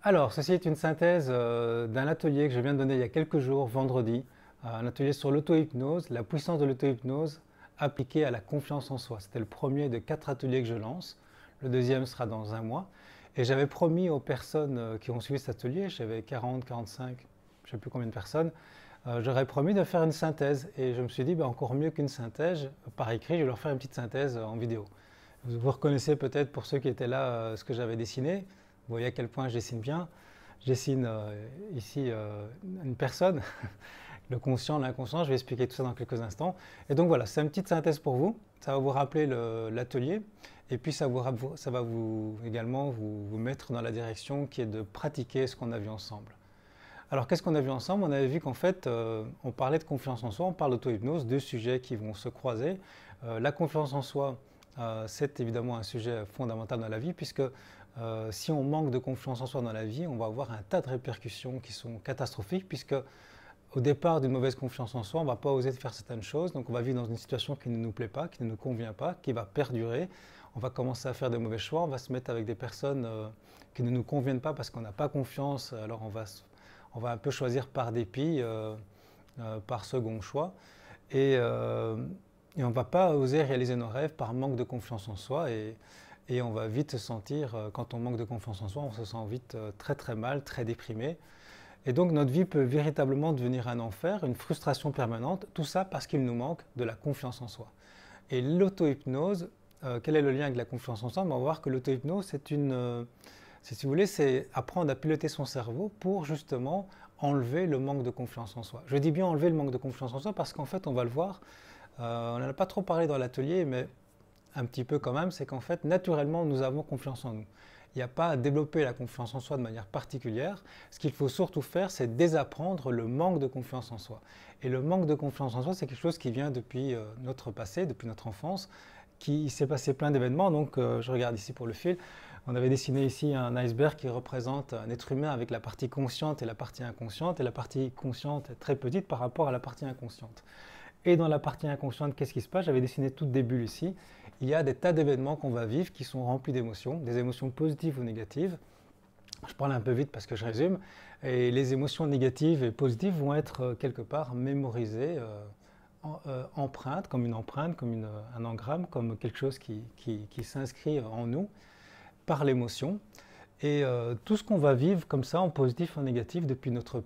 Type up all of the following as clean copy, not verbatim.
Alors, ceci est une synthèse d'un atelier que je viens de donner il y a quelques jours, vendredi, un atelier sur l'auto-hypnose, la puissance de l'auto-hypnose appliquée à la confiance en soi. C'était le premier de 4 ateliers que je lance. Le deuxième sera dans un mois. Et j'avais promis aux personnes qui ont suivi cet atelier, j'avais 40, 45, je ne sais plus combien de personnes, j'aurais promis de faire une synthèse. Et je me suis dit, encore mieux qu'une synthèse, par écrit, je vais leur faire une petite synthèse en vidéo. Vous reconnaissez peut-être, pour ceux qui étaient là, ce que j'avais dessiné. Vous voyez à quel point je dessine bien. Je dessine ici une personne, le conscient, l'inconscient. Je vais expliquer tout ça dans quelques instants. Et donc voilà, c'est une petite synthèse pour vous. Ça va vous rappeler l'atelier. Et puis ça va également vous mettre dans la direction qui est de pratiquer ce qu'on a vu ensemble. Alors qu'est-ce qu'on a vu ensemble? On avait vu qu'en fait, on parlait de confiance en soi, on parle d'auto-hypnose, deux sujets qui vont se croiser. La confiance en soi, c'est évidemment un sujet fondamental dans la vie, puisque si on manque de confiance en soi dans la vie, on va avoir un tas de répercussions qui sont catastrophiques, puisque au départ d'une mauvaise confiance en soi, on ne va pas oser faire certaines choses, donc on va vivre dans une situation qui ne nous plaît pas, qui ne nous convient pas, qui va perdurer. On va commencer à faire de mauvais choix, on va se mettre avec des personnes qui ne nous conviennent pas parce qu'on n'a pas confiance, alors on va un peu choisir par dépit, par second choix, et on ne va pas oser réaliser nos rêves par manque de confiance en soi, et on va vite se sentir, quand on manque de confiance en soi, on se sent vite très très mal, très déprimé. Et donc notre vie peut véritablement devenir un enfer, une frustration permanente, tout ça parce qu'il nous manque de la confiance en soi. Et l'auto-hypnose, quel est le lien avec la confiance en soi? On va voir que l'auto-hypnose, si vous voulez, c'est apprendre à piloter son cerveau pour justement enlever le manque de confiance en soi. Je dis bien enlever le manque de confiance en soi parce qu'en fait, on va le voir, on n'en a pas trop parlé dans l'atelier, mais un petit peu quand même, c'est qu'en fait, naturellement, nous avons confiance en nous. Il n'y a pas à développer la confiance en soi de manière particulière. Ce qu'il faut surtout faire, c'est désapprendre le manque de confiance en soi. Et le manque de confiance en soi, c'est quelque chose qui vient depuis notre passé, depuis notre enfance, qui s'est passé plein d'événements. Donc, je regarde ici pour le fil. On avait dessiné ici un iceberg qui représente un être humain avec la partie consciente et la partie inconsciente. Et la partie consciente est très petite par rapport à la partie inconsciente. Et dans la partie inconsciente, qu'est-ce qui se passe? J'avais dessiné toutes des bulles ici. Il y a des tas d'événements qu'on va vivre qui sont remplis d'émotions, des émotions positives ou négatives. Je parle un peu vite parce que je résume. Et les émotions négatives et positives vont être quelque part mémorisées, empreintes, comme un engramme, comme quelque chose qui s'inscrit en nous par l'émotion. Et tout ce qu'on va vivre comme ça, en positif, en négatif, depuis notre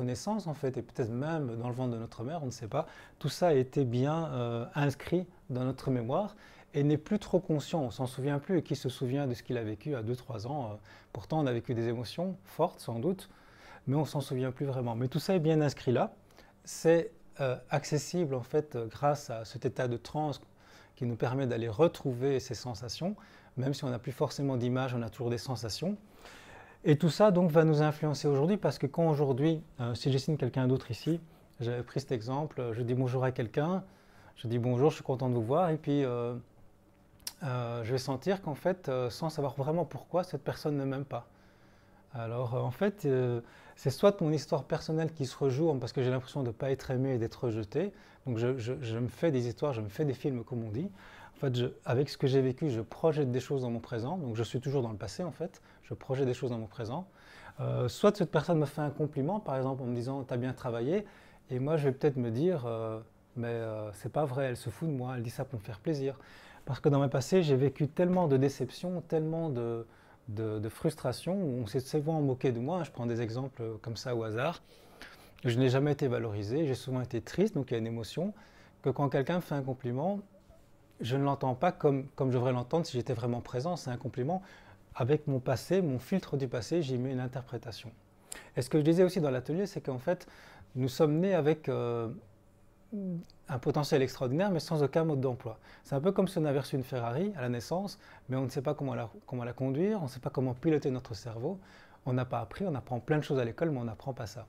naissance en fait, et peut-être même dans le ventre de notre mère, on ne sait pas, tout ça a été bien inscrit dans notre mémoire et n'est plus trop conscient, on ne s'en souvient plus, et qui se souvient de ce qu'il a vécu à 2-3 ans, pourtant on a vécu des émotions fortes sans doute, mais on ne s'en souvient plus vraiment. Mais tout ça est bien inscrit là, c'est accessible en fait grâce à cet état de transe qui nous permet d'aller retrouver ces sensations, même si on n'a plus forcément d'image, on a toujours des sensations. Et tout ça donc va nous influencer aujourd'hui parce que quand aujourd'hui, si je dessine quelqu'un d'autre ici, j'avais pris cet exemple, je dis bonjour à quelqu'un, je dis bonjour, je suis content de vous voir, et puis je vais sentir qu'en fait, sans savoir vraiment pourquoi, cette personne ne m'aime pas. Alors en fait, c'est soit mon histoire personnelle qui se rejoue parce que j'ai l'impression de ne pas être aimé et d'être rejeté, donc je me fais des histoires, je me fais des films comme on dit. En fait, avec ce que j'ai vécu, je projette des choses dans mon présent, donc je suis toujours dans le passé en fait, je projette des choses dans mon présent. Soit cette personne me fait un compliment, par exemple en me disant «t'as bien travaillé», et moi je vais peut-être me dire «mais c'est pas vrai, elle se fout de moi, elle dit ça pour me faire plaisir». Parce que dans mon passé, j'ai vécu tellement de déceptions, tellement de frustration, où on s'est souvent moqué de moi. Je prends des exemples comme ça au hasard. Je n'ai jamais été valorisé, j'ai souvent été triste, donc il y a une émotion, que quand quelqu'un me fait un compliment, je ne l'entends pas comme je devrais l'entendre si j'étais vraiment présent. C'est un compliment. Avec mon passé, mon filtre du passé, j'y mets une interprétation. Et ce que je disais aussi dans l'atelier, c'est qu'en fait, nous sommes nés avec un potentiel extraordinaire, mais sans aucun mode d'emploi. C'est un peu comme si on avait reçu une Ferrari à la naissance, mais on ne sait pas comment la conduire, on ne sait pas comment piloter notre cerveau. On n'a pas appris, on apprend plein de choses à l'école, mais on n'apprend pas ça.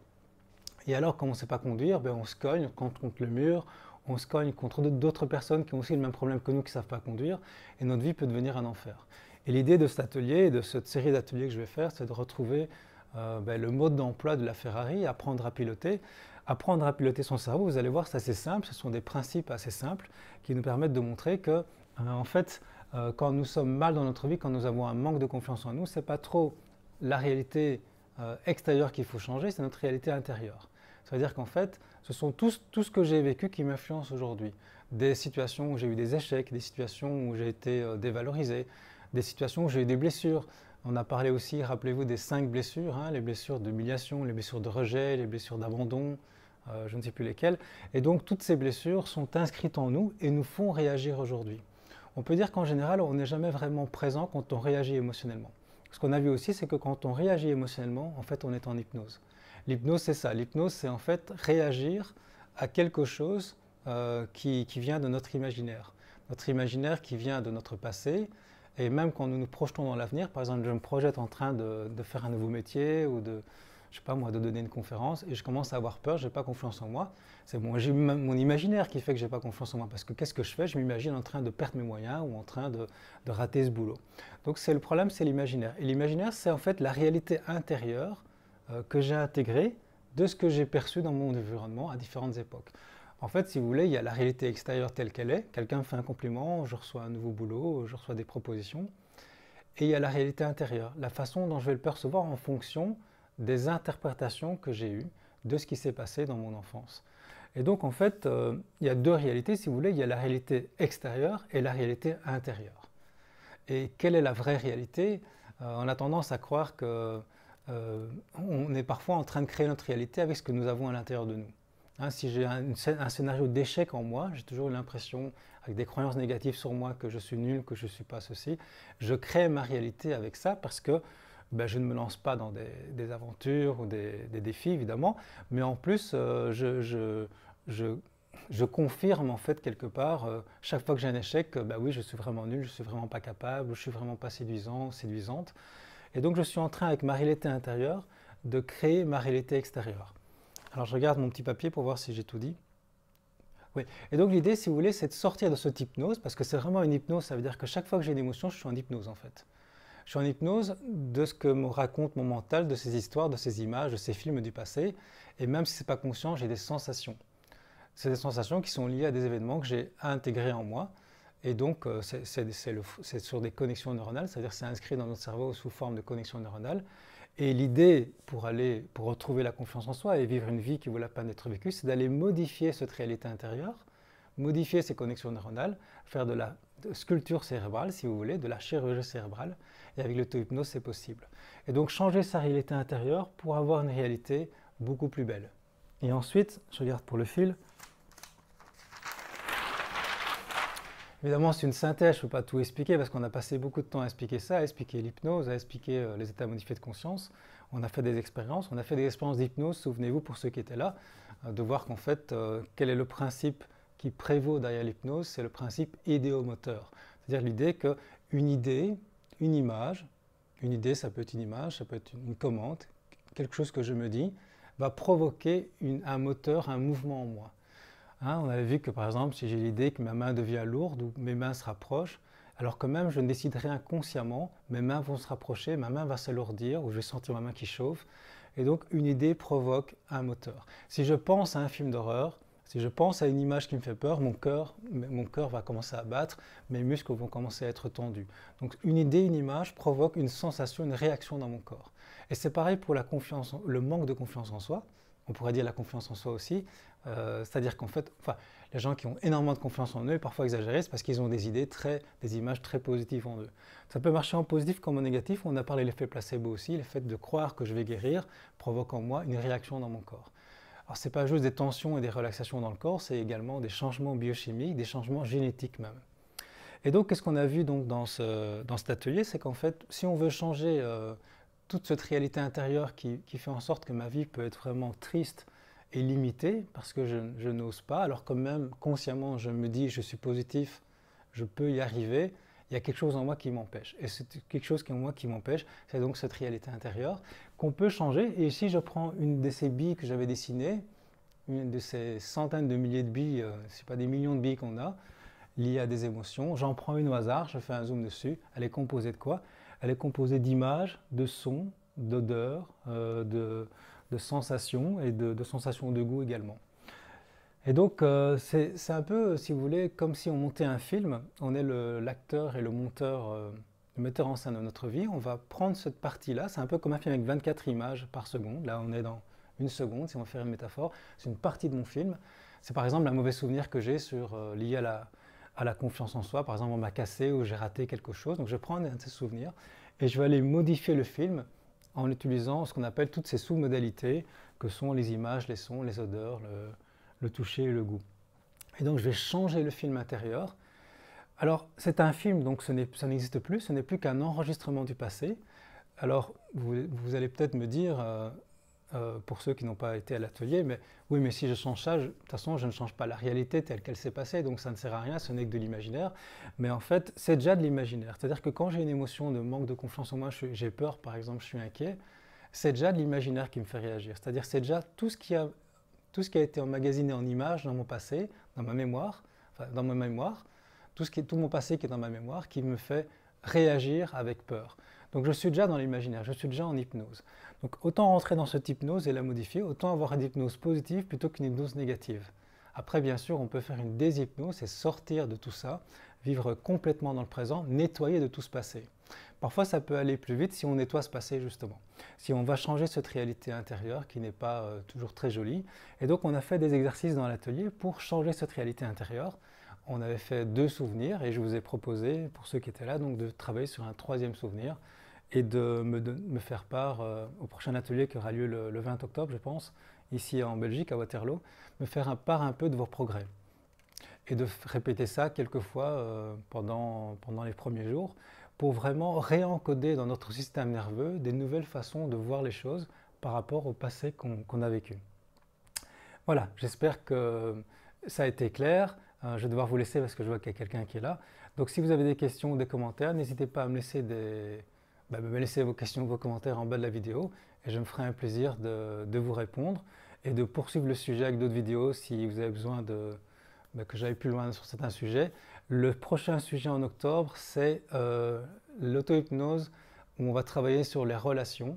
Et alors, comme on ne sait pas conduire, on se cogne contre le mur, on se cogne contre d'autres personnes qui ont aussi le même problème que nous, qui ne savent pas conduire, et notre vie peut devenir un enfer. Et l'idée de cet atelier, de cette série d'ateliers que je vais faire, c'est de retrouver le mode d'emploi de la Ferrari, apprendre à piloter. Apprendre à piloter son cerveau, vous allez voir, c'est assez simple, ce sont des principes assez simples qui nous permettent de montrer que, en fait, quand nous sommes mal dans notre vie, quand nous avons un manque de confiance en nous, c'est pas trop la réalité extérieure qu'il faut changer, c'est notre réalité intérieure. Ça veut dire qu'en fait, ce sont tout ce que j'ai vécu qui m'influence aujourd'hui. Des situations où j'ai eu des échecs, des situations où j'ai été dévalorisé, des situations où j'ai eu des blessures. On a parlé aussi, rappelez-vous, des 5 blessures, hein, les blessures d'humiliation, les blessures de rejet, les blessures d'abandon, je ne sais plus lesquelles. Et donc toutes ces blessures sont inscrites en nous et nous font réagir aujourd'hui. On peut dire qu'en général, on n'est jamais vraiment présent quand on réagit émotionnellement. Ce qu'on a vu aussi, c'est que quand on réagit émotionnellement, en fait, on est en hypnose. L'hypnose, c'est ça. L'hypnose, c'est en fait réagir à quelque chose qui vient de notre imaginaire. Notre imaginaire qui vient de notre passé. Et même quand nous nous projetons dans l'avenir, par exemple, je me projette en train de faire un nouveau métier ou de, je sais pas moi, de donner une conférence et je commence à avoir peur, je n'ai pas confiance en moi. C'est mon imaginaire qui fait que je n'ai pas confiance en moi. Parce que qu'est-ce que je fais? Je m'imagine en train de perdre mes moyens ou en train de rater ce boulot. Donc c'est le problème, c'est l'imaginaire. Et l'imaginaire, c'est en fait la réalité intérieure que j'ai intégrée de ce que j'ai perçu dans mon environnement à différentes époques. En fait, si vous voulez, il y a la réalité extérieure telle qu'elle est. Quelqu'un me fait un compliment, je reçois un nouveau boulot, je reçois des propositions. Et il y a la réalité intérieure, la façon dont je vais le percevoir en fonction des interprétations que j'ai eues de ce qui s'est passé dans mon enfance. Et donc, en fait, il y a 2 réalités, si vous voulez. Il y a la réalité extérieure et la réalité intérieure. Et quelle est la vraie réalité? On a tendance à croire que on est parfois en train de créer notre réalité avec ce que nous avons à l'intérieur de nous. Hein, si j'ai un scénario d'échec en moi, j'ai toujours eu l'impression, avec des croyances négatives sur moi, que je suis nul, que je ne suis pas ceci, je crée ma réalité avec ça parce que ben, je ne me lance pas dans des aventures ou des défis, évidemment, mais en plus, je confirme en fait quelque part, chaque fois que j'ai un échec, que ben oui, je suis vraiment nul, je ne suis vraiment pas capable, je ne suis vraiment pas séduisant ou séduisante. Et donc je suis en train, avec ma réalité intérieure, de créer ma réalité extérieure. Alors je regarde mon petit papier pour voir si j'ai tout dit. Oui. Et donc l'idée, si vous voulez, c'est de sortir de cette hypnose, parce que c'est vraiment une hypnose, ça veut dire que chaque fois que j'ai une émotion, je suis en hypnose en fait. Je suis en hypnose de ce que me raconte mon mental, de ces histoires, de ces images, de ces films du passé, et même si ce n'est pas conscient, j'ai des sensations. C'est des sensations qui sont liées à des événements que j'ai intégrés en moi, et donc c'est sur des connexions neuronales, c'est-à-dire que c'est inscrit dans notre cerveau sous forme de connexions neuronales. Et l'idée pour retrouver la confiance en soi et vivre une vie qui vaut la peine d'être vécue, c'est d'aller modifier cette réalité intérieure, modifier ces connexions neuronales, faire de la sculpture cérébrale, si vous voulez, de la chirurgie cérébrale. Et avec l'auto-hypnose, c'est possible. Et donc changer sa réalité intérieure pour avoir une réalité beaucoup plus belle. Et ensuite, je regarde pour le fil. Évidemment, c'est une synthèse, je ne peux pas tout expliquer parce qu'on a passé beaucoup de temps à expliquer ça, à expliquer l'hypnose, à expliquer les états modifiés de conscience. On a fait des expériences, d'hypnose, souvenez-vous pour ceux qui étaient là, de voir qu'en fait, quel est le principe qui prévaut derrière l'hypnose, c'est le principe idéomoteur. C'est-à-dire l'idée qu'une idée, une image, une idée ça peut être une image, ça peut être une commande, quelque chose que je me dis, va provoquer un moteur, un mouvement en moi. Hein, on avait vu que par exemple, si j'ai l'idée que ma main devient lourde ou mes mains se rapprochent, alors que même je ne déciderai inconsciemment, mes mains vont se rapprocher, ma main va s'alourdir ou je vais sentir ma main qui chauffe. Et donc une idée provoque un moteur. Si je pense à un film d'horreur, si je pense à une image qui me fait peur, mon cœur va commencer à battre, mes muscles vont commencer à être tendus. Donc une idée, une image provoque une sensation, une réaction dans mon corps. Et c'est pareil pour la confiance, le manque de confiance en soi. On pourrait dire la confiance en soi aussi, c'est-à-dire qu'en fait, les gens qui ont énormément de confiance en eux, parfois exagérés, c'est parce qu'ils ont des images très positives en eux. Ça peut marcher en positif comme en négatif. On a parlé de l'effet placebo aussi, le fait de croire que je vais guérir provoque en moi une réaction dans mon corps. Alors ce n'est pas juste des tensions et des relaxations dans le corps, c'est également des changements biochimiques, des changements génétiques même. Et donc qu'est-ce qu'on a vu donc dans cet atelier, c'est qu'en fait, si on veut changer toute cette réalité intérieure qui fait en sorte que ma vie peut être vraiment triste et limitée parce que je n'ose pas, alors que même consciemment je me dis je suis positif, je peux y arriver, il y a quelque chose en moi qui m'empêche. Et c'est quelque chose en moi qui m'empêche, c'est donc cette réalité intérieure qu'on peut changer. Et ici je prends une de ces billes que j'avais dessinées, une de ces centaines de milliers de billes, c'est pas des millions de billes qu'on a, liées à des émotions. J'en prends une au hasard, je fais un zoom dessus. Elle est composée de quoi? Elle est composée d'images, de sons, d'odeurs, de sensations et de sensations de goût également. Et donc c'est un peu, si vous voulez, comme si on montait un film. On est l'acteur et le monteur le metteur en scène de notre vie, on va prendre cette partie-là, c'est un peu comme un film avec 24 images par seconde, là on est dans une seconde, si on veut faire une métaphore, c'est une partie de mon film. C'est par exemple un mauvais souvenir que j'ai lié à la confiance en soi, par exemple on m'a cassé ou j'ai raté quelque chose, donc je prends un de ces souvenirs et je vais aller modifier le film en utilisant ce qu'on appelle toutes ces sous-modalités que sont les images, les sons, les odeurs, le toucher et le goût. Et donc je vais changer le film intérieur. Alors c'est un film, donc ça n'existe plus, ce n'est plus qu'un enregistrement du passé. Alors vous allez peut-être me dire, pour ceux qui n'ont pas été à l'atelier, mais oui, mais si je change ça, de toute façon, je ne change pas la réalité telle qu'elle s'est passée, donc ça ne sert à rien, ce n'est que de l'imaginaire. Mais en fait, c'est déjà de l'imaginaire. C'est-à-dire que quand j'ai une émotion de manque de confiance en moi, j'ai peur, par exemple, je suis inquiet, c'est déjà de l'imaginaire qui me fait réagir. C'est-à-dire c'est déjà tout ce qui a été emmagasiné en images dans mon passé, dans ma mémoire, tout mon passé qui est dans ma mémoire, qui me fait réagir avec peur. Donc je suis déjà dans l'imaginaire, je suis déjà en hypnose. Donc autant rentrer dans cette hypnose et la modifier, autant avoir une hypnose positive plutôt qu'une hypnose négative. Après, bien sûr, on peut faire une déshypnose et sortir de tout ça, vivre complètement dans le présent, nettoyer de tout ce passé. Parfois, ça peut aller plus vite si on nettoie ce passé, justement. Si on va changer cette réalité intérieure qui n'est pas toujours très jolie. Et donc, on a fait des exercices dans l'atelier pour changer cette réalité intérieure. On avait fait 2 souvenirs et je vous ai proposé, pour ceux qui étaient là, donc de travailler sur un 3e souvenir et de me faire part au prochain atelier qui aura lieu le 20 octobre, je pense, ici en Belgique, à Waterloo, me faire part un peu de vos progrès. Et de répéter ça quelques fois pendant les premiers jours pour vraiment réencoder dans notre système nerveux des nouvelles façons de voir les choses par rapport au passé qu'on a vécu. Voilà, j'espère que ça a été clair. Je vais devoir vous laisser parce que je vois qu'il y a quelqu'un qui est là. Donc si vous avez des questions ou des commentaires, n'hésitez pas à me laisser vos questions, vos commentaires en bas de la vidéo et je me ferai un plaisir de vous répondre et de poursuivre le sujet avec d'autres vidéos si vous avez besoin que j'aille plus loin sur certains sujets. Le prochain sujet en octobre, c'est l'auto-hypnose où on va travailler sur les relations.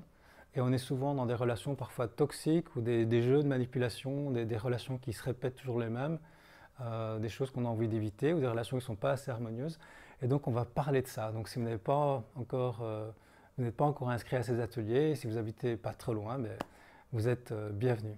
Et on est souvent dans des relations parfois toxiques ou des jeux de manipulation, des relations qui se répètent toujours les mêmes, des choses qu'on a envie d'éviter ou des relations qui ne sont pas assez harmonieuses. Et donc on va parler de ça. Donc si vous n'êtes pas encore inscrit à ces ateliers, si vous habitez pas très loin, vous êtes bienvenus.